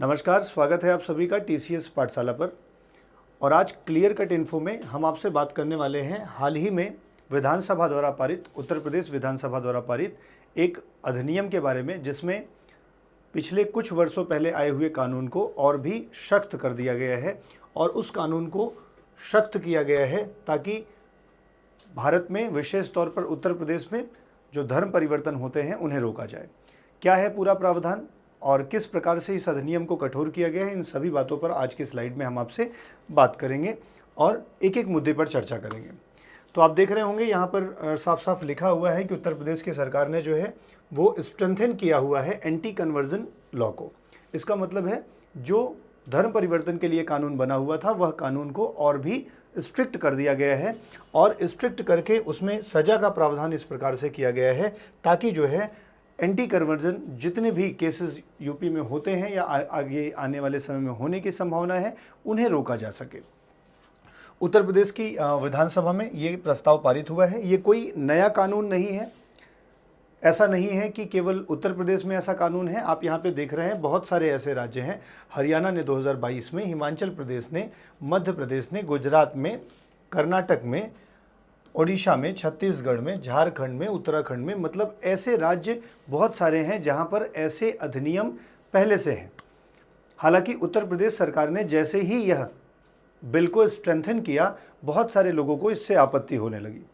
नमस्कार, स्वागत है आप सभी का टीसीएस पाठशाला पर। और आज क्लियर कट इन्फो में हम आपसे बात करने वाले हैं हाल ही में विधानसभा द्वारा पारित, उत्तर प्रदेश विधानसभा द्वारा पारित एक अधिनियम के बारे में, जिसमें पिछले कुछ वर्षों पहले आए हुए कानून को और भी सख्त कर दिया गया है। और उस कानून को सख्त किया गया है ताकि भारत में, विशेष तौर पर उत्तर प्रदेश में जो धर्म परिवर्तन होते हैं उन्हें रोका जाए। क्या है पूरा प्रावधान और किस प्रकार से इस अधिनियम को कठोर किया गया है, इन सभी बातों पर आज की स्लाइड में हम आपसे बात करेंगे और एक एक मुद्दे पर चर्चा करेंगे। तो आप देख रहे होंगे यहाँ पर साफ साफ लिखा हुआ है कि उत्तर प्रदेश की सरकार ने जो है वो स्ट्रेंथन किया हुआ है एंटी कन्वर्जन लॉ को। इसका मतलब है जो धर्म परिवर्तन के लिए कानून बना हुआ था वह कानून को और भी स्ट्रिक्ट कर दिया गया है, और स्ट्रिक्ट करके उसमें सज़ा का प्रावधान इस प्रकार से किया गया है ताकि जो है एंटी कन्वर्जन जितने भी केसेस यूपी में होते हैं या आगे आने वाले समय में होने की संभावना है उन्हें रोका जा सके। उत्तर प्रदेश की विधानसभा में ये प्रस्ताव पारित हुआ है। ये कोई नया कानून नहीं है, ऐसा नहीं है कि केवल उत्तर प्रदेश में ऐसा कानून है। आप यहाँ पे देख रहे हैं बहुत सारे ऐसे राज्य हैं। हरियाणा ने 2022 में, हिमाचल प्रदेश ने, मध्य प्रदेश ने, गुजरात में, कर्नाटक में, ओडिशा में, छत्तीसगढ़ में, झारखंड में, उत्तराखंड में, मतलब ऐसे राज्य बहुत सारे हैं जहां पर ऐसे अधिनियम पहले से हैं। हालांकि उत्तर प्रदेश सरकार ने जैसे ही यह बिल को स्ट्रेंथन किया, बहुत सारे लोगों को इससे आपत्ति होने लगी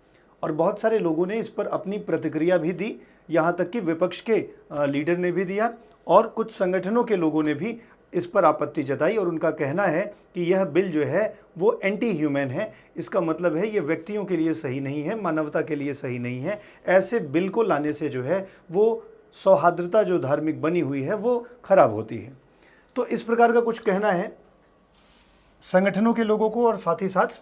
और बहुत सारे लोगों ने इस पर अपनी प्रतिक्रिया भी दी। यहाँ तक कि विपक्ष के लीडर ने भी दिया और कुछ संगठनों के लोगों ने भी इस पर आपत्ति जताई और उनका कहना है कि यह बिल जो है वो एंटी ह्यूमन है। इसका मतलब है ये व्यक्तियों के लिए सही नहीं है, मानवता के लिए सही नहीं है। ऐसे बिल को लाने से जो है वो सौहार्दता जो धार्मिक बनी हुई है वो खराब होती है। तो इस प्रकार का कुछ कहना है संगठनों के लोगों को और साथ ही साथ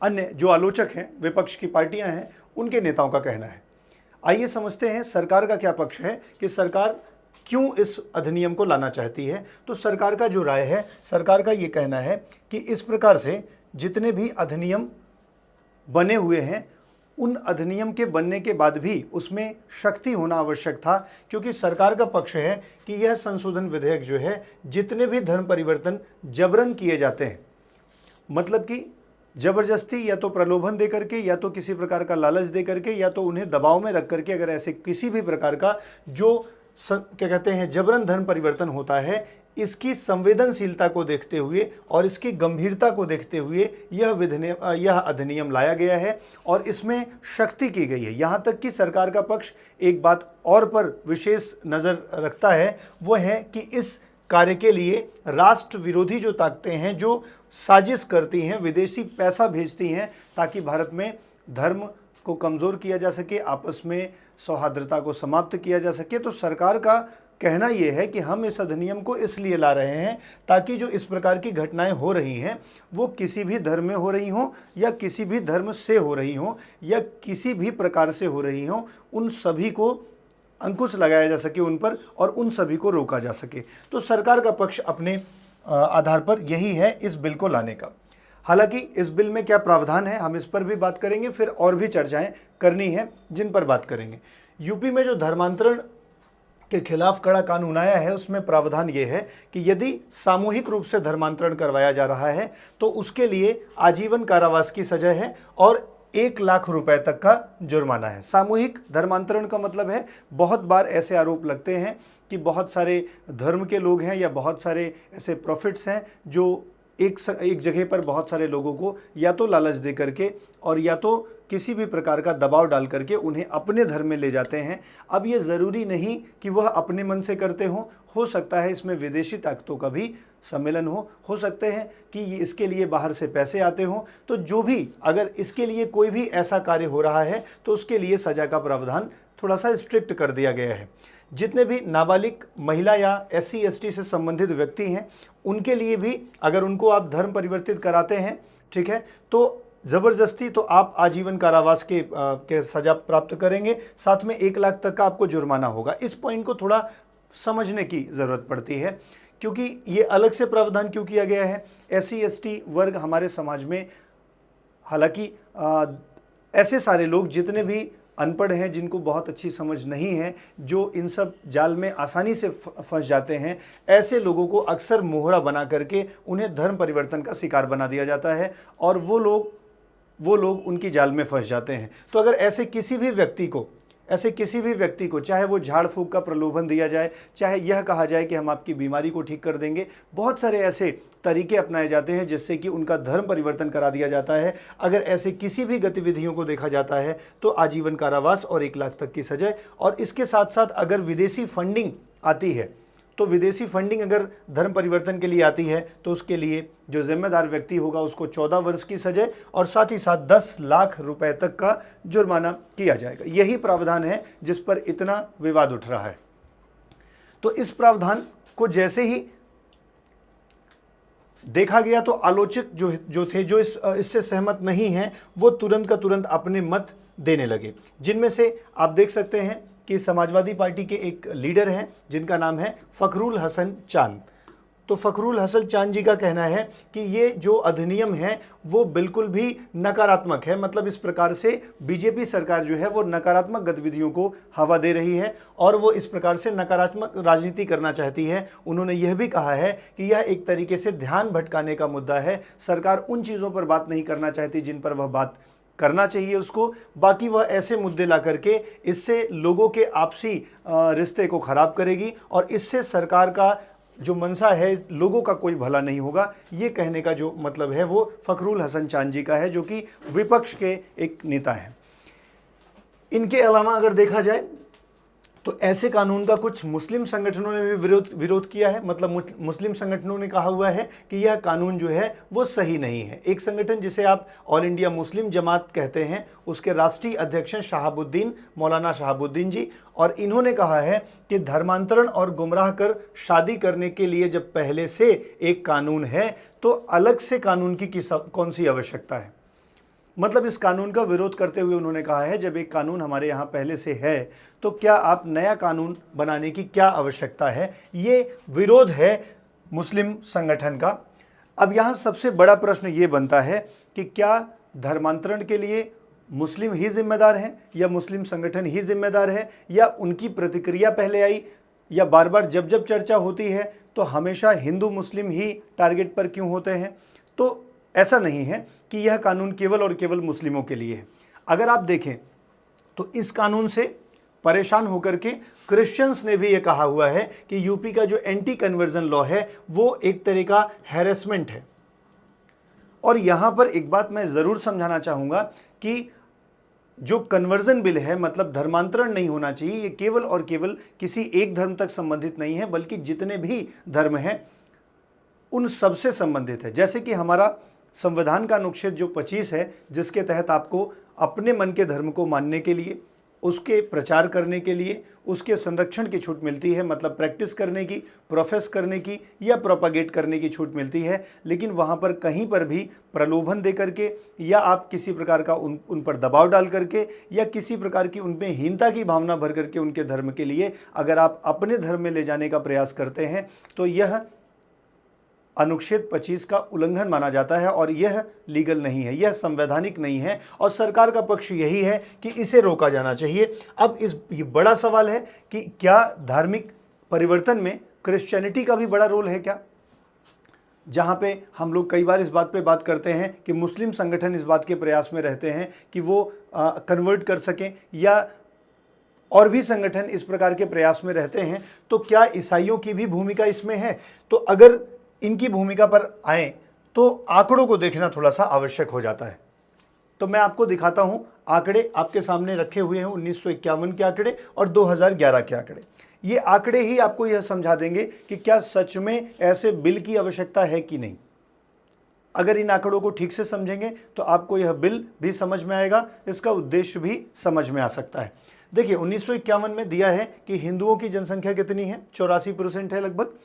अन्य जो आलोचक हैं, विपक्ष की पार्टियां हैं, उनके नेताओं का कहना है। आइए समझते हैं सरकार का क्या पक्ष है कि सरकार क्यों इस अधिनियम को लाना चाहती है। तो सरकार का जो राय है, सरकार का ये कहना है कि इस प्रकार से जितने भी अधिनियम बने हुए हैं उन अधिनियम के बनने के बाद भी उसमें शक्ति होना आवश्यक था, क्योंकि सरकार का पक्ष है कि यह संशोधन विधेयक जो है जितने भी धर्म परिवर्तन जबरन किए जाते हैं, मतलब कि जबरदस्ती या तो प्रलोभन दे करके या तो किसी प्रकार का लालच दे करके या तो उन्हें दबाव में रख करके, अगर ऐसे किसी भी प्रकार का जो क्या कहते हैं जबरन धर्म परिवर्तन होता है, इसकी संवेदनशीलता को देखते हुए और इसकी गंभीरता को देखते हुए यह अधिनियम लाया गया है और इसमें शक्ति की गई है। यहाँ तक कि सरकार का पक्ष एक बात और पर विशेष नज़र रखता है, वो है कि इस कार्य के लिए राष्ट्र विरोधी जो ताकतें हैं, जो साजिश करती हैं, विदेशी पैसा भेजती हैं ताकि भारत में धर्म को कमज़ोर किया जा सके, आपस में सौहार्दता को समाप्त किया जा सके। तो सरकार का कहना यह है कि हम इस अधिनियम को इसलिए ला रहे हैं ताकि जो इस प्रकार की घटनाएं हो रही हैं वो किसी भी धर्म में हो रही हों या किसी भी धर्म से हो रही हों या किसी भी प्रकार से हो रही हों, उन सभी को अंकुश लगाया जा सके उन पर और उन सभी को रोका जा सके। तो सरकार का पक्ष अपने आधार पर यही है इस बिल को लाने का। हालांकि इस बिल में क्या प्रावधान है हम इस पर भी बात करेंगे, फिर और भी चर्चाएं करनी है जिन पर बात करेंगे। यूपी में जो धर्मांतरण के खिलाफ कड़ा कानून आया है उसमें प्रावधान ये है कि यदि सामूहिक रूप से धर्मांतरण करवाया जा रहा है तो उसके लिए आजीवन कारावास की सजा है और 1 लाख रुपए तक का जुर्माना है। सामूहिक धर्मांतरण का मतलब है, बहुत बार ऐसे आरोप लगते हैं कि बहुत सारे धर्म के लोग हैं या बहुत सारे ऐसे प्रॉफिट्स हैं जो एक जगह पर बहुत सारे लोगों को या तो लालच दे करके और या तो किसी भी प्रकार का दबाव डाल करके उन्हें अपने धर्म में ले जाते हैं। अब ये ज़रूरी नहीं कि वह अपने मन से करते हों, हो सकता है इसमें विदेशी ताकतों का भी सम्मेलन हो सकते हैं कि इसके लिए बाहर से पैसे आते हों। तो जो भी, अगर इसके लिए कोई भी ऐसा कार्य हो रहा है तो उसके लिए सज़ा का प्रावधान थोड़ा सा स्ट्रिक्ट कर दिया गया है। जितने भी नाबालिग महिला या SC ST से संबंधित व्यक्ति हैं उनके लिए भी अगर उनको आप धर्म परिवर्तित कराते हैं, ठीक है, तो ज़बरदस्ती तो आप आजीवन कारावास के सज़ा प्राप्त करेंगे, साथ में 1 लाख तक का आपको जुर्माना होगा। इस पॉइंट को थोड़ा समझने की ज़रूरत पड़ती है, क्योंकि ये अलग से प्रावधान क्यों किया गया है। SC ST वर्ग हमारे समाज में, हालांकि ऐसे सारे लोग जितने भी अनपढ़ हैं, जिनको बहुत अच्छी समझ नहीं है, जो इन सब जाल में आसानी से फंस जाते हैं, ऐसे लोगों को अक्सर मोहरा बना करके उन्हें धर्म परिवर्तन का शिकार बना दिया जाता है और वो लोग उनकी जाल में फंस जाते हैं। तो अगर ऐसे किसी भी व्यक्ति को चाहे वो झाड़ फूक का प्रलोभन दिया जाए, चाहे यह कहा जाए कि हम आपकी बीमारी को ठीक कर देंगे, बहुत सारे ऐसे तरीके अपनाए जाते हैं जिससे कि उनका धर्म परिवर्तन करा दिया जाता है। अगर ऐसे किसी भी गतिविधियों को देखा जाता है तो आजीवन कारावास और 1 लाख तक की सजा। और इसके साथ साथ अगर विदेशी फंडिंग आती है, तो विदेशी फंडिंग अगर धर्म परिवर्तन के लिए आती है तो उसके लिए जो जिम्मेदार व्यक्ति होगा उसको 14 वर्ष की सजा और साथ ही साथ 10 लाख रुपए तक का जुर्माना किया जाएगा। यही प्रावधान है जिस पर इतना विवाद उठ रहा है। तो इस प्रावधान को जैसे ही देखा गया तो आलोचक जो थे, जो इससे सहमत नहीं हैं, वो तुरंत का तुरंत अपने मत देने लगे, जिनमें से आप देख सकते हैं कि समाजवादी पार्टी के एक लीडर हैं जिनका नाम है फखरुल हसन चांद। तो फखरुल हसन चांद जी का कहना है कि ये जो अधिनियम है वो बिल्कुल भी नकारात्मक है, मतलब इस प्रकार से बीजेपी सरकार जो है वो नकारात्मक गतिविधियों को हवा दे रही है और वो इस प्रकार से नकारात्मक राजनीति करना चाहती है। उन्होंने यह भी कहा है कि यह एक तरीके से ध्यान भटकाने का मुद्दा है, सरकार उन चीज़ों पर बात नहीं करना चाहती जिन पर वह बात करना चाहिए उसको, बाकी वह ऐसे मुद्दे ला करके इससे लोगों के आपसी रिश्ते को खराब करेगी और इससे सरकार का जो मंशा है लोगों का कोई भला नहीं होगा। ये कहने का जो मतलब है वो फखरुल हसन चांद जी का है, जो कि विपक्ष के एक नेता हैं। इनके अलावा अगर देखा जाए तो ऐसे कानून का कुछ मुस्लिम संगठनों ने भी विरोध किया है, मतलब मुस्लिम संगठनों ने कहा हुआ है कि यह कानून जो है वो सही नहीं है। एक संगठन जिसे आप ऑल इंडिया मुस्लिम जमात कहते हैं, उसके राष्ट्रीय अध्यक्ष हैं शहाबुद्दीन, मौलाना शहाबुद्दीन जी, और इन्होंने कहा है कि धर्मांतरण और गुमराह कर शादी करने के लिए जब पहले से एक कानून है तो अलग से कानून की कौन सी आवश्यकता है। मतलब इस कानून का विरोध करते हुए उन्होंने कहा है जब एक कानून हमारे यहाँ पहले से है तो क्या आप नया कानून बनाने की क्या आवश्यकता है। ये विरोध है मुस्लिम संगठन का। अब यहाँ सबसे बड़ा प्रश्न ये बनता है कि क्या धर्मांतरण के लिए मुस्लिम ही जिम्मेदार हैं या मुस्लिम संगठन ही जिम्मेदार है, या उनकी प्रतिक्रिया पहले आई, या बार बार जब जब चर्चा होती है तो हमेशा हिंदू मुस्लिम ही टारगेट पर क्यों होते हैं। तो ऐसा नहीं है कि यह कानून केवल और केवल मुस्लिमों के लिए है। अगर आप देखें तो इस कानून से परेशान होकर के क्रिश्चियंस ने भी यह कहा हुआ है कि यूपी का जो एंटी कन्वर्जन लॉ है वो एक तरह का हैरेसमेंट है। और यहां पर एक बात मैं जरूर समझाना चाहूंगा कि जो कन्वर्जन बिल है, मतलब धर्मांतरण नहीं होना चाहिए, ये केवल और केवल किसी एक धर्म तक संबंधित नहीं है, बल्कि जितने भी धर्म हैं उन सबसे संबंधित है। जैसे कि हमारा संविधान का अनुच्छेद जो 25 है, जिसके तहत आपको अपने मन के धर्म को मानने के लिए, उसके प्रचार करने के लिए, उसके संरक्षण की छूट मिलती है, मतलब प्रैक्टिस करने की, प्रोफेस करने की या प्रोपागेट करने की छूट मिलती है। लेकिन वहाँ पर कहीं पर भी प्रलोभन दे करके या आप किसी प्रकार का उन पर दबाव डाल करके या किसी प्रकार की उनमें हीनता की भावना भर करके उनके धर्म के लिए अगर आप अपने धर्म में ले जाने का प्रयास करते हैं तो यह अनुच्छेद 25 का उल्लंघन माना जाता है और यह लीगल नहीं है, यह संवैधानिक नहीं है। और सरकार का पक्ष यही है कि इसे रोका जाना चाहिए। अब ये बड़ा सवाल है कि क्या धार्मिक परिवर्तन में क्रिश्चियनिटी का भी बड़ा रोल है क्या, जहां पे हम लोग कई बार इस बात पे बात करते हैं कि मुस्लिम संगठन इस बात के प्रयास में रहते हैं कि वो कन्वर्ट कर सकें, या और भी संगठन इस प्रकार के प्रयास में रहते हैं। तो क्या ईसाइयों की भी भूमिका इसमें है? तो अगर इनकी भूमिका पर आए तो आंकड़ों को देखना थोड़ा सा आवश्यक हो जाता है। तो मैं आपको दिखाता हूं, आंकड़े आपके सामने रखे हुए हैं 1951 के आंकड़े और 2011 के आंकड़े। ये आंकड़े ही आपको यह समझा देंगे कि क्या सच में ऐसे बिल की आवश्यकता है कि नहीं। अगर इन आंकड़ों को ठीक से समझेंगे तो आपको यह बिल भी समझ में आएगा, इसका उद्देश्य भी समझ में आ सकता है। देखिए 1951 में दिया है कि हिंदुओं की जनसंख्या कितनी है, 84% है लगभग।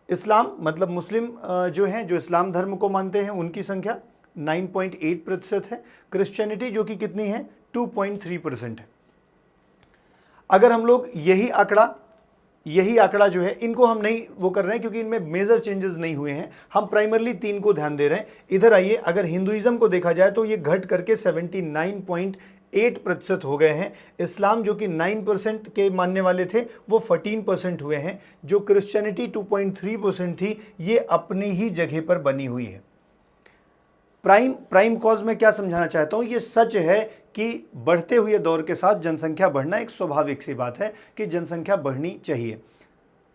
इस्लाम मतलब मुस्लिम जो हैं, जो इस्लाम धर्म को मानते हैं, उनकी संख्या 9.8% है। क्रिश्चियनिटी जो कि कितनी है, 2.3% है। अगर हम लोग यही आंकड़ा जो है, इनको हम नहीं वो कर रहे हैं क्योंकि इनमें मेजर चेंजेस नहीं हुए हैं, हम प्राइमरली 3 को ध्यान दे रहे हैं। इधर आइए, अगर हिंदुइज्म को देखा जाए तो ये घट करके 8% हो गए हैं। इस्लाम जो कि 9% के मानने वाले थे वो 14% हुए हैं। जो क्रिश्चियनिटी 2.3% थी ये अपनी ही जगह पर बनी हुई है। प्राइम कॉज में क्या समझाना चाहता हूं, ये सच है कि बढ़ते हुए दौर के साथ जनसंख्या बढ़ना एक स्वाभाविक सी बात है कि जनसंख्या बढ़नी चाहिए।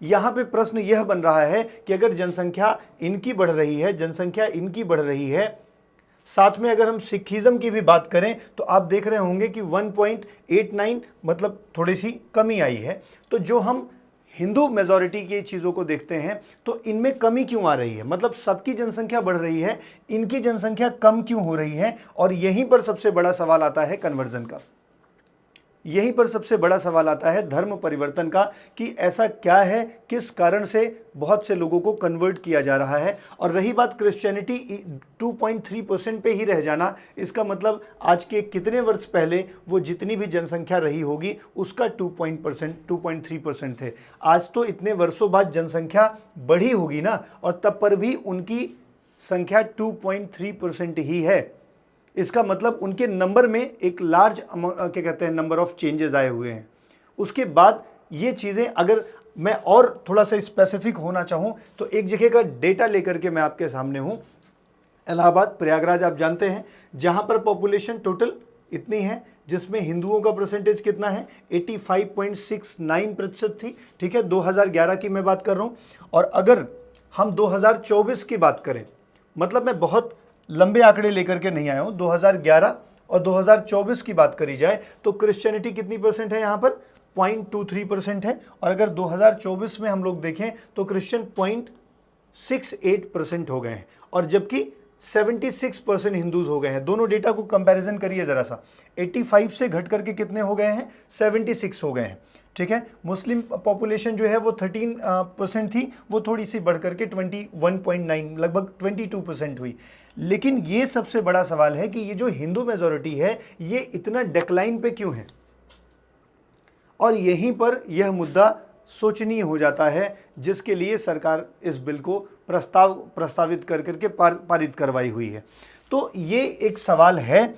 यहां पे प्रश्न यह बन रहा है कि अगर जनसंख्या इनकी बढ़ रही है, जनसंख्या इनकी बढ़ रही है, साथ में अगर हम सिखिज्म की भी बात करें तो आप देख रहे होंगे कि 1.89 मतलब थोड़ी सी कमी आई है। तो जो हम हिंदू मेजॉरिटी की चीज़ों को देखते हैं तो इनमें कमी क्यों आ रही है, मतलब सबकी जनसंख्या बढ़ रही है, इनकी जनसंख्या कम क्यों हो रही है। और यहीं पर सबसे बड़ा सवाल आता है कन्वर्जन का, यहीं पर सबसे बड़ा सवाल आता है धर्म परिवर्तन का कि ऐसा क्या है, किस कारण से बहुत से लोगों को कन्वर्ट किया जा रहा है। और रही बात क्रिश्चियनिटी 2.3% पे ही रह जाना, इसका मतलब आज के कितने वर्ष पहले वो जितनी भी जनसंख्या रही होगी उसका 2.3% थे। आज तो इतने वर्षों बाद जनसंख्या बढ़ी होगी ना, और तब पर भी उनकी संख्या 2.3% ही है। इसका मतलब उनके नंबर में एक लार्ज क्या कहते हैं नंबर ऑफ चेंजेस आए हुए हैं। उसके बाद ये चीज़ें अगर मैं और थोड़ा सा स्पेसिफिक होना चाहूँ तो एक जगह का डेटा लेकर के मैं आपके सामने हूँ। इलाहाबाद प्रयागराज आप जानते हैं, जहाँ पर पॉपुलेशन टोटल इतनी है, जिसमें हिंदुओं का परसेंटेज कितना है 85.69% थी। ठीक है, 2011 की मैं बात कर रहा हूँ। और अगर हम 2024 की बात करें, मतलब मैं बहुत लंबे आंकड़े लेकर के नहीं आया हूं, 2011 और 2024 की बात करी जाए तो क्रिश्चियनिटी कितनी परसेंट है, यहां पर 0.23% है। और अगर 2024 में हम लोग देखें तो क्रिश्चियन 0.68% हो गए हैं, और जबकि 76% हिंदूज हो गए हैं। दोनों डेटा को कंपैरिजन करिए जरा सा, 85 से घट करके कितने हो गए हैं, 76 हो गए हैं। ठीक है, मुस्लिम पॉपुलेशन जो है वो 13% थी, वो थोड़ी सी बढ़ करके 21.9 लगभग 22% हुई। लेकिन ये सबसे बड़ा सवाल है कि ये जो हिंदू मेजॉरिटी है ये इतना डिक्लाइन पे क्यों है। और यहीं पर यह मुद्दा सोचनीय हो जाता है, जिसके लिए सरकार इस बिल को प्रस्तावित कर करके पारित करवाई हुई है। तो ये एक सवाल है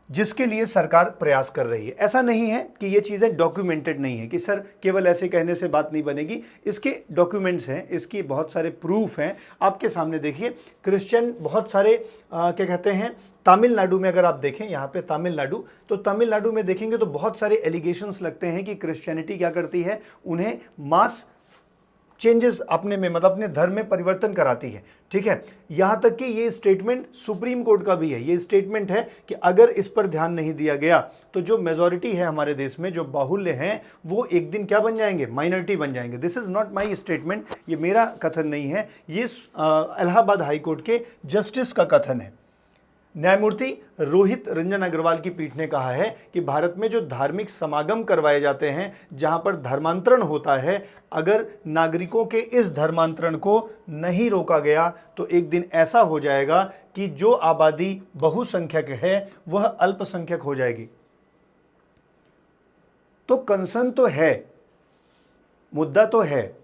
जिसके लिए सरकार प्रयास कर रही है। ऐसा नहीं है कि ये चीज़ें डॉक्यूमेंटेड नहीं है कि सर केवल ऐसे कहने से बात नहीं बनेगी, इसके डॉक्यूमेंट्स हैं, इसकी बहुत सारे प्रूफ हैं आपके सामने। देखिए, क्रिश्चियन बहुत सारे क्या कहते हैं, तमिलनाडु में अगर आप देखें, यहाँ पे तमिलनाडु, तो तमिलनाडु में देखेंगे तो बहुत सारे एलिगेशंस लगते हैं कि क्रिश्चियनिटी क्या करती है, उन्हें मास चेंजेस अपने में मतलब अपने धर्म में परिवर्तन कराती है। ठीक है, यहां तक कि ये स्टेटमेंट सुप्रीम कोर्ट का भी है। ये स्टेटमेंट है कि अगर इस पर ध्यान नहीं दिया गया तो जो मेजॉरिटी है हमारे देश में, जो बाहुल्य हैं, वो एक दिन क्या बन जाएंगे, माइनॉरिटी बन जाएंगे। This is not my statement, ये मेरा कथन नहीं है, ये इलाहाबाद हाईकोर्ट के जस्टिस का कथन है। न्यायमूर्ति रोहित रंजन अग्रवाल की पीठ ने कहा है कि भारत में जो धार्मिक समागम करवाए जाते हैं, जहां पर धर्मांतरण होता है, अगर नागरिकों के इस धर्मांतरण को नहीं रोका गया तो एक दिन ऐसा हो जाएगा कि जो आबादी बहुसंख्यक है वह अल्पसंख्यक हो जाएगी। तो कंसर्न तो है, मुद्दा तो है।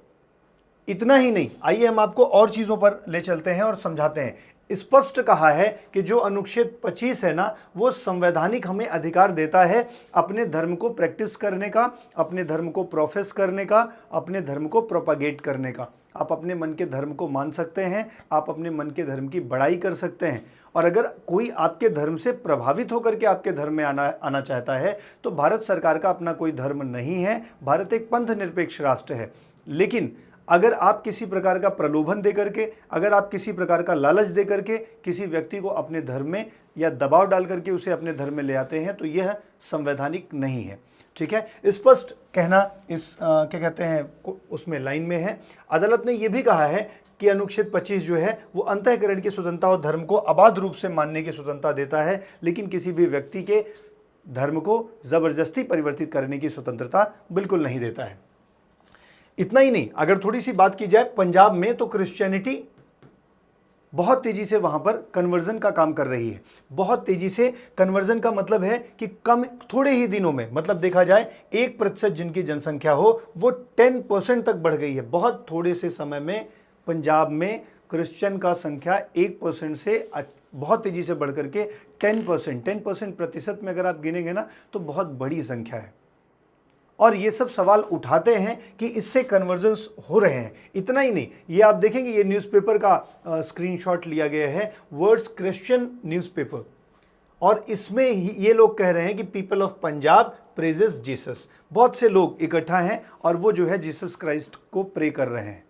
इतना ही नहीं, आइए हम आपको और चीजों पर ले चलते हैं और समझाते हैं। स्पष्ट कहा है कि जो अनुच्छेद 25 है ना, वो संवैधानिक हमें अधिकार देता है अपने धर्म को प्रैक्टिस करने का, अपने धर्म को प्रोफेस करने का, अपने धर्म को प्रोपागेट करने का। आप अपने मन के धर्म को मान सकते हैं, आप अपने मन के धर्म की बड़ाई कर सकते हैं। और अगर कोई आपके धर्म से प्रभावित होकर के आपके धर्म में आना चाहता है तो भारत सरकार का अपना कोई धर्म नहीं है, भारत एक पंथ निरपेक्ष राष्ट्र है। लेकिन अगर आप किसी प्रकार का प्रलोभन दे करके, अगर आप किसी प्रकार का लालच दे करके किसी व्यक्ति को अपने धर्म में या दबाव डाल करके उसे अपने धर्म में ले आते हैं तो यह संवैधानिक नहीं है। ठीक है, स्पष्ट कहना इस क्या कहते हैं उसमें लाइन में है। अदालत ने यह भी कहा है कि अनुच्छेद 25 जो है वो अंतःकरण की स्वतंत्रता और धर्म को अबाध रूप से मानने की स्वतंत्रता देता है, लेकिन किसी भी व्यक्ति के धर्म को जबरदस्ती परिवर्तित करने की स्वतंत्रता बिल्कुल नहीं देता है। इतना ही नहीं, अगर थोड़ी सी बात की जाए पंजाब में, तो क्रिश्चियनिटी बहुत तेजी से वहां पर कन्वर्जन का काम कर रही है। बहुत तेजी से कन्वर्जन का मतलब है कि कम थोड़े ही दिनों में, मतलब देखा जाए 1% जिनकी जनसंख्या हो वो 10% तक बढ़ गई है। बहुत थोड़े से समय में पंजाब में क्रिश्चियन का संख्या 1% से बहुत तेजी से बढ़ करके 10% प्रतिशत में अगर आप गिनेंगे ना तो बहुत बड़ी संख्या है। और ये सब सवाल उठाते हैं कि इससे कन्वर्जन्स हो रहे हैं। इतना ही नहीं, ये आप देखेंगे ये न्यूज़पेपर का स्क्रीनशॉट लिया गया है, वर्ड्स क्रिश्चियन न्यूज़पेपर, और इसमें ये लोग कह रहे हैं कि people of Punjab praises Jesus. बहुत से लोग इकट्ठा हैं और वो जो है जीसस क्राइस्ट को प्रे कर रहे हैं,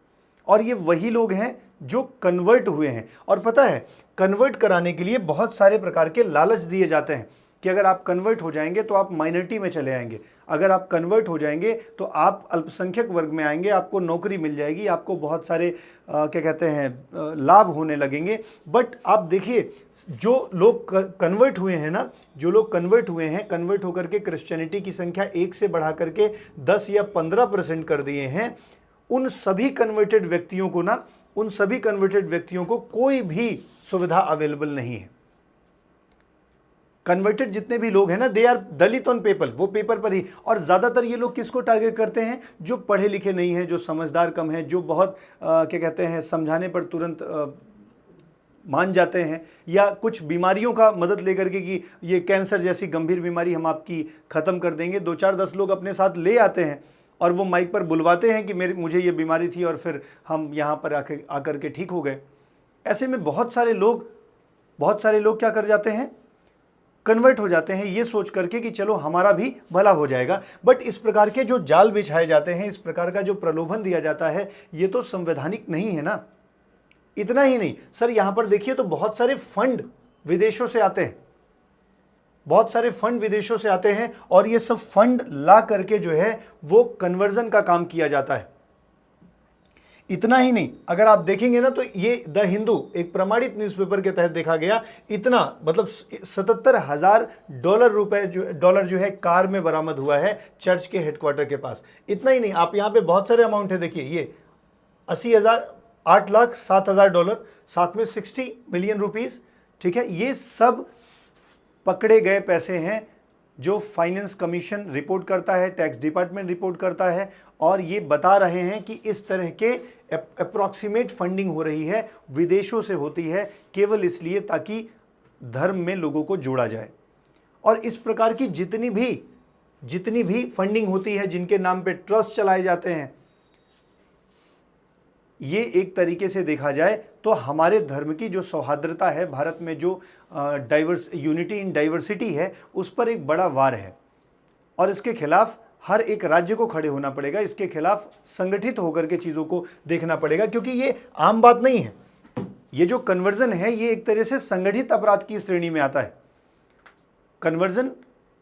और ये वही लोग हैं जो कन्वर्ट हुए हैं। और पता है, कन्वर्ट कराने के लिए बहुत सारे प्रकार के लालच दिए जाते हैं कि अगर आप कन्वर्ट हो जाएंगे तो आप माइनॉरिटी में चले आएंगे, अगर आप कन्वर्ट हो जाएंगे तो आप अल्पसंख्यक वर्ग में आएंगे, आपको नौकरी मिल जाएगी, आपको बहुत सारे क्या कहते हैं लाभ होने लगेंगे। बट आप देखिए, जो लोग कन्वर्ट हुए हैं ना, जो लोग कन्वर्ट हुए हैं, कन्वर्ट होकर के क्रिश्चियनिटी की संख्या 1 से बढ़ा करके 10 या 15% कर दिए हैं, उन सभी कन्वर्टेड व्यक्तियों को ना, उन सभी कन्वर्टेड व्यक्तियों को कोई भी सुविधा अवेलेबल नहीं है। कन्वर्टेड जितने भी लोग हैं ना, they are Dalit on paper, वो पेपर पर ही। और ज़्यादातर ये लोग किसको टारगेट करते हैं? जो पढ़े लिखे नहीं हैं, जो समझदार कम हैं, जो बहुत क्या कहते हैं समझाने पर तुरंत मान जाते हैं, या कुछ बीमारियों का मदद लेकर के कि ये कैंसर जैसी गंभीर बीमारी हम आपकी ख़त्म कर देंगे, 2-4-10 लोग अपने साथ ले आते हैं और वो माइक पर बुलवाते हैं कि मुझे ये बीमारी थी और फिर हम यहाँ पर आकर के ठीक हो गए। ऐसे में बहुत सारे लोग क्या कर जाते हैं? कन्वर्ट हो जाते हैं, ये सोच करके कि चलो हमारा भी भला हो जाएगा। बट इस प्रकार के जो जाल बिछाए जाते हैं, इस प्रकार का जो प्रलोभन दिया जाता है, ये तो संवैधानिक नहीं है ना। इतना ही नहीं सर, यहां पर देखिए तो बहुत सारे फंड विदेशों से आते हैं, बहुत सारे फंड विदेशों से आते हैं, और ये सब फंड ला करके जो है वो कन्वर्जन का काम किया जाता है। इतना ही नहीं, अगर आप देखेंगे ना तो ये द हिंदू एक प्रमाणित न्यूज़पेपर के तहत देखा गया, इतना मतलब 77,000 डॉलर जो है कार में बरामद हुआ है चर्च के हेडक्वार्टर के पास। इतना ही नहीं, आप यहाँ पे बहुत सारे अमाउंट है, देखिए ये 80,000, 8,07,000 डॉलर, साथ में 60 मिलियन रुपीस। ठीक है, ये सब पकड़े गए पैसे हैं जो फाइनेंस कमीशन रिपोर्ट करता है, टैक्स डिपार्टमेंट रिपोर्ट करता है, और ये बता रहे हैं कि इस तरह के अप्रॉक्सीमेट फंडिंग हो रही है, विदेशों से होती है, केवल इसलिए ताकि धर्म में लोगों को जोड़ा जाए। और इस प्रकार की जितनी भी फंडिंग होती है, जिनके नाम पे ट्रस्ट चलाए जाते हैं, ये एक तरीके से देखा जाए तो हमारे धर्म की जो सौहार्दता है, भारत में जो यूनिटी इन डाइवर्सिटी है, उस पर एक बड़ा वार है, और इसके खिलाफ हर एक राज्य को खड़े होना पड़ेगा, इसके खिलाफ संगठित होकर के चीज़ों को देखना पड़ेगा, क्योंकि ये आम बात नहीं है। ये जो कन्वर्जन है, ये एक तरह से संगठित अपराध की श्रेणी में आता है। कन्वर्जन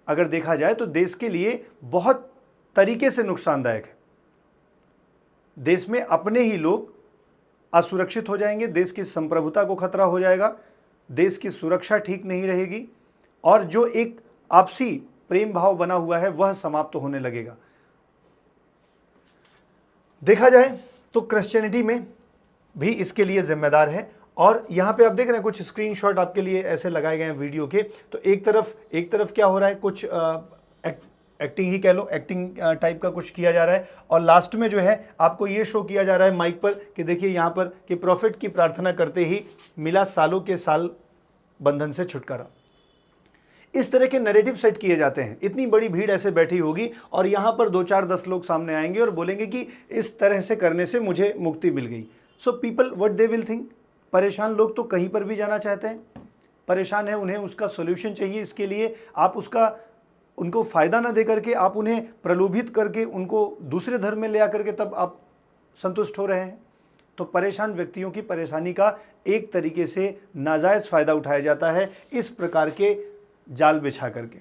अगर देखा जाए तो देश के लिए बहुत तरीके से नुकसानदायक है। देश में अपने ही लोग असुरक्षित हो जाएंगे, देश की संप्रभुता को खतरा हो जाएगा, देश की सुरक्षा ठीक नहीं रहेगी, और जो एक आपसी प्रेम भाव बना हुआ है वह समाप्त होने लगेगा। देखा जाए तो क्रिश्चियनिटी में भी इसके लिए जिम्मेदार है। और यहां पे आप देख रहे हैं कुछ स्क्रीनशॉट आपके लिए ऐसे लगाए गए हैं वीडियो के, तो एक तरफ क्या हो रहा है, कुछ एक्टिंग ही कह लो, एक्टिंग टाइप का कुछ किया जा रहा है, और लास्ट में जो है आपको ये शो किया जा रहा है माइक पर कि देखिए यहाँ पर कि प्रॉफिट की प्रार्थना करते ही मिला सालों के साल बंधन से छुटकारा। इस तरह के नैरेटिव सेट किए जाते हैं। इतनी बड़ी भीड़ ऐसे बैठी होगी और यहाँ पर 2-4-10 लोग सामने आएंगे और बोलेंगे कि इस तरह से करने से मुझे मुक्ति मिल गई। So people what they will think. परेशान लोग तो कहीं पर भी जाना चाहते हैं, परेशान है, उन्हें उसका सोल्यूशन चाहिए। इसके लिए आप उनको फ़ायदा ना दे करके, आप उन्हें प्रलोभित करके उनको दूसरे धर्म में ले आकर के तब आप संतुष्ट हो रहे हैं। तो परेशान व्यक्तियों की परेशानी का एक तरीके से नाजायज़ फ़ायदा उठाया जाता है इस प्रकार के जाल बिछा करके।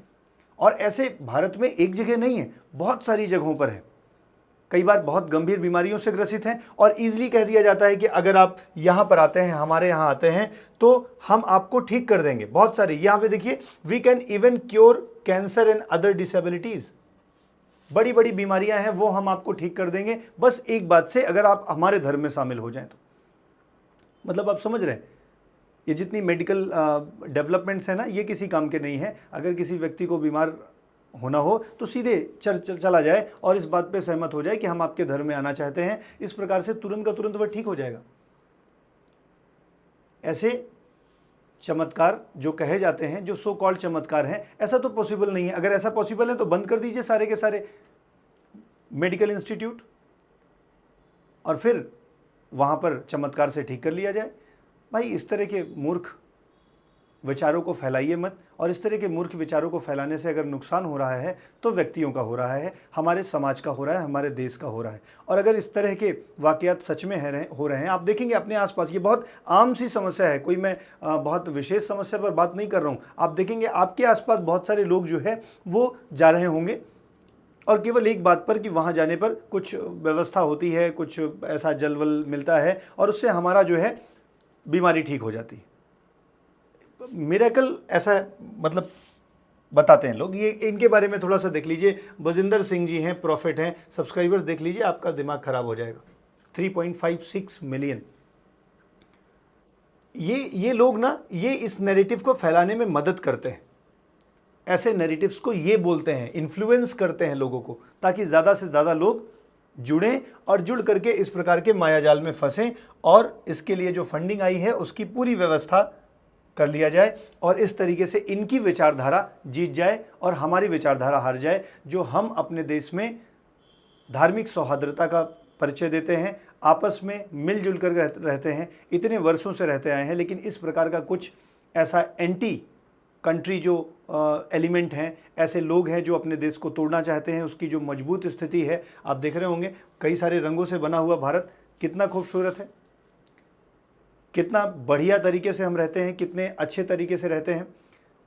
और ऐसे भारत में एक जगह नहीं है, बहुत सारी जगहों पर है। कई बार बहुत गंभीर बीमारियों से ग्रसित हैं और ईजिली कह दिया जाता है कि अगर आप यहाँ पर आते हैं, हमारे यहाँ आते हैं, तो हम आपको ठीक कर देंगे। बहुत सारी यहाँ पे देखिए, we can even cure cancer and other disabilities. बड़ी बड़ी बीमारियां हैं वो हम आपको ठीक कर देंगे, बस एक बात से, अगर आप हमारे धर्म में शामिल हो जाएं तो। मतलब आप समझ रहे हैं, ये जितनी मेडिकल डेवलपमेंट्स हैं ना, ये किसी काम के नहीं है। अगर किसी व्यक्ति को बीमार होना हो तो सीधे चला जाए और इस बात पे सहमत हो जाए कि हम आपके धर्म में आना चाहते हैं। इस प्रकार से तुरंत का तुरंत वह ठीक हो जाएगा। ऐसे चमत्कार जो कहे जाते हैं, जो सो कॉल्ड चमत्कार हैं, ऐसा तो पॉसिबल नहीं है। अगर ऐसा पॉसिबल है तो बंद कर दीजिए सारे के सारे मेडिकल इंस्टीट्यूट और फिर वहाँ पर चमत्कार से ठीक कर लिया जाए। भाई इस तरह के मूर्ख विचारों को फैलाइए मत, और इस तरह के मूर्ख विचारों को फैलाने से अगर नुकसान हो रहा है तो व्यक्तियों का हो रहा है, हमारे समाज का हो रहा है, हमारे देश का हो रहा है। और अगर इस तरह के वाकयात सच में हो रहे हैं, आप देखेंगे अपने आसपास, ये बहुत आम सी समस्या है, कोई मैं बहुत विशेष समस्या पर बात नहीं कर रहा हूँ। आप देखेंगे आपके आसपास बहुत सारे लोग जो है वो जा रहे होंगे और केवल एक बात पर कि वहाँ जाने पर कुछ व्यवस्था होती है, कुछ ऐसा जलवल मिलता है और उससे हमारा जो है बीमारी ठीक हो जाती है। मिरेकल ऐसा मतलब बताते हैं लोग। ये इनके बारे में थोड़ा सा देख लीजिए। बजिंदर सिंह जी हैं, प्रॉफिट हैं, सब्सक्राइबर्स देख लीजिए, आपका दिमाग खराब हो जाएगा। 3.56 मिलियन। ये लोग ना ये इस नैरेटिव को फैलाने में मदद करते हैं। ऐसे नैरेटिव्स को ये बोलते हैं, इन्फ्लुएंस करते हैं लोगों को, ताकि ज़्यादा से ज़्यादा लोग जुड़ें और जुड़ करके इस प्रकार के मायाजाल में फंसें और इसके लिए जो फंडिंग आई है उसकी पूरी व्यवस्था कर लिया जाए और इस तरीके से इनकी विचारधारा जीत जाए और हमारी विचारधारा हार जाए, जो हम अपने देश में धार्मिक सौहार्दता का परिचय देते हैं, आपस में मिलजुल कर रहते हैं, इतने वर्षों से रहते आए हैं। लेकिन इस प्रकार का कुछ ऐसा एंटी कंट्री जो एलिमेंट हैं, ऐसे लोग हैं जो अपने देश को तोड़ना चाहते हैं, उसकी जो मजबूत स्थिति है, आप देख रहे होंगे कई सारे रंगों से बना हुआ भारत कितना खूबसूरत है, कितना बढ़िया तरीके से हम रहते हैं, कितने अच्छे तरीके से रहते हैं।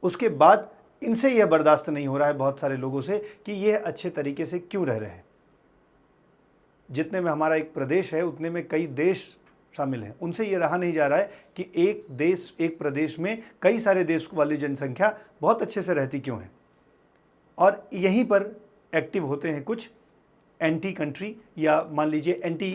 उसके बाद इनसे यह बर्दाश्त नहीं हो रहा है बहुत सारे लोगों से कि यह अच्छे तरीके से क्यों रह रहे हैं। जितने में हमारा एक प्रदेश है उतने में कई देश शामिल हैं, उनसे ये रहा नहीं जा रहा है कि एक देश, एक प्रदेश में कई सारे देश वाली जनसंख्या बहुत अच्छे से रहती क्यों है। और यहीं पर एक्टिव होते हैं कुछ एंटी कंट्री या मान लीजिए एंटी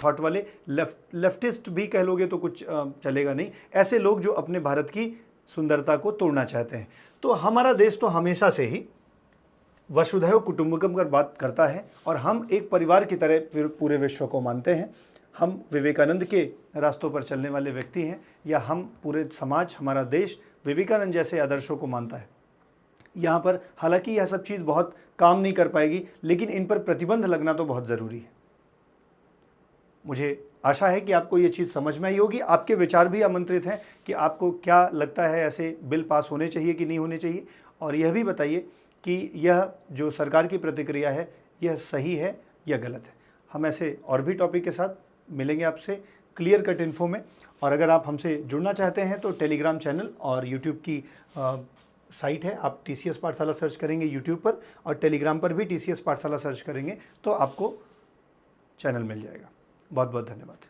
थॉट वाले, लेफ्टिस्ट भी कह लोगे तो कुछ चलेगा नहीं, ऐसे लोग जो अपने भारत की सुंदरता को तोड़ना चाहते हैं। तो हमारा देश तो हमेशा से ही वसुधैव कुटुंबकम कर बात करता है और हम एक परिवार की तरह पूरे विश्व को मानते हैं। हम विवेकानंद के रास्तों पर चलने वाले व्यक्ति हैं, या हम पूरे समाज, हमारा देश विवेकानंद जैसे आदर्शों को मानता है। यहाँ पर हालांकि यह सब चीज़ बहुत काम नहीं कर पाएगी, लेकिन इन पर प्रतिबंध लगना तो बहुत ज़रूरी है। मुझे आशा है कि आपको ये चीज़ समझ में आई होगी। आपके विचार भी आमंत्रित हैं कि आपको क्या लगता है, ऐसे बिल पास होने चाहिए कि नहीं होने चाहिए, और यह भी बताइए कि यह जो सरकार की प्रतिक्रिया है यह सही है या गलत है। हम ऐसे और भी टॉपिक के साथ मिलेंगे आपसे क्लियर कट इन्फो में। और अगर आप हमसे जुड़ना चाहते हैं तो टेलीग्राम चैनल और यूट्यूब की साइट है, आप TCS पाठशाला सर्च करेंगे यूट्यूब पर, और टेलीग्राम पर भी TCS पाठशाला सर्च करेंगे तो आपको चैनल मिल जाएगा। बहुत बहुत धन्यवाद।